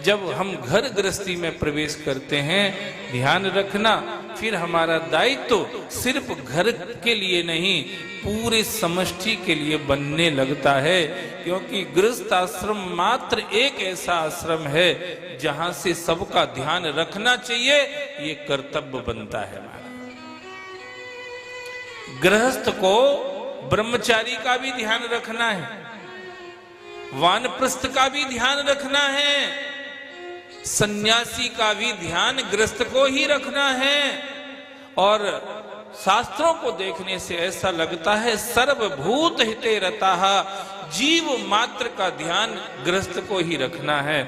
जब हम घर गृहस्थी में प्रवेश करते हैं, ध्यान रखना, फिर हमारा दायित्व तो सिर्फ घर के लिए नहीं, पूरे समष्टि के लिए बनने लगता है। क्योंकि गृहस्थ आश्रम मात्र एक ऐसा आश्रम है जहां से सबका ध्यान रखना चाहिए, ये कर्तव्य बनता है हमारा। गृहस्थ को ब्रह्मचारी का भी ध्यान रखना है, वानप्रस्थ का भी ध्यान रखना है, सन्यासी का भी ध्यान गृहस्थ को ही रखना है। और शास्त्रों को देखने से ऐसा लगता है सर्वभूत हिते रताः, जीव मात्र का ध्यान गृहस्थ को ही रखना है।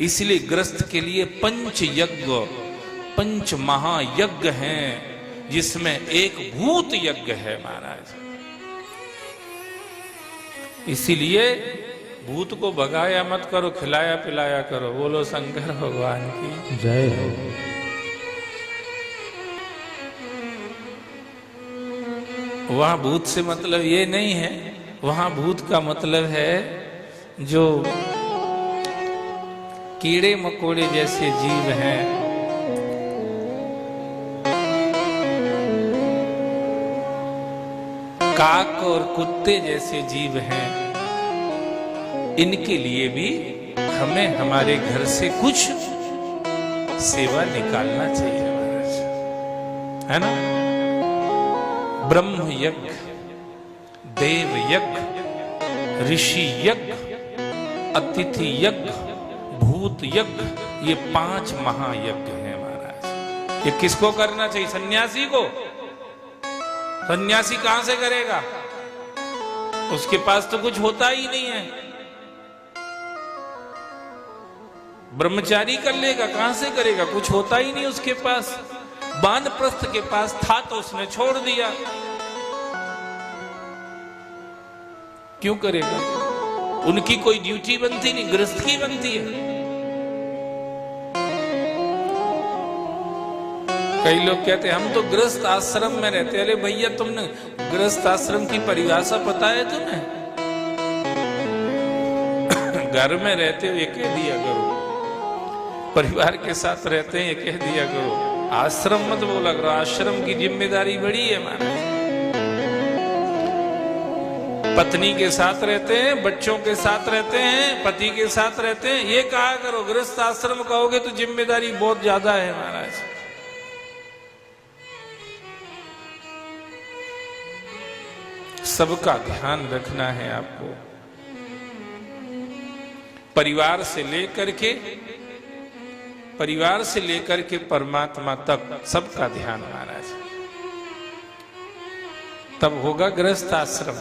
इसलिए गृहस्थ के लिए पंच यज्ञ, पंच महायज्ञ हैं, जिसमें एक भूत यज्ञ है महाराज। इसीलिए भूत को भगाया मत करो, खिलाया पिलाया करो। बोलो शंकर भगवान की जय हो। वहां भूत से मतलब ये नहीं है, वहां भूत का मतलब है जो कीड़े मकोड़े जैसे जीव हैं, काक और कुत्ते जैसे जीव हैं, इनके लिए भी हमें हमारे घर से कुछ सेवा निकालना चाहिए महाराज, है ना। ब्रह्म यज्ञ, देव यज्ञ, ऋषि यज्ञ, अतिथि यज्ञ, भूत यज्ञ, ये 5 महायज्ञ हैं महाराज। ये किसको करना चाहिए? सन्यासी को। सन्यासी कहां से करेगा? उसके पास तो कुछ होता ही नहीं है। ब्रह्मचारी कर लेगा, कहां से करेगा? कुछ होता ही नहीं उसके पास। वानप्रस्थ के पास था तो उसने छोड़ दिया, क्यों करेगा? उनकी कोई ड्यूटी बनती नहीं, गृहस्थ की बनती है। कई लोग कहते हैं हम तो गृहस्थ आश्रम में रहते। अरे भैया, तुमने गृहस्थ आश्रम की परिभाषा पता है तुम्हें? घर में रहते हुए कह दिया करो, परिवार के साथ रहते हैं कह दिया करो, आश्रम मत बोला करो। आश्रम की जिम्मेदारी बड़ी है महाराज। पत्नी के साथ रहते हैं, बच्चों के साथ रहते हैं, पति के साथ रहते हैं, ये कहा करो। गृहस्थ आश्रम कहोगे तो जिम्मेदारी बहुत ज्यादा है महाराज। सबका ध्यान रखना है आपको, परिवार से लेकर के परमात्मा तक सबका ध्यान महाराज। तब होगा गृहस्थ आश्रम।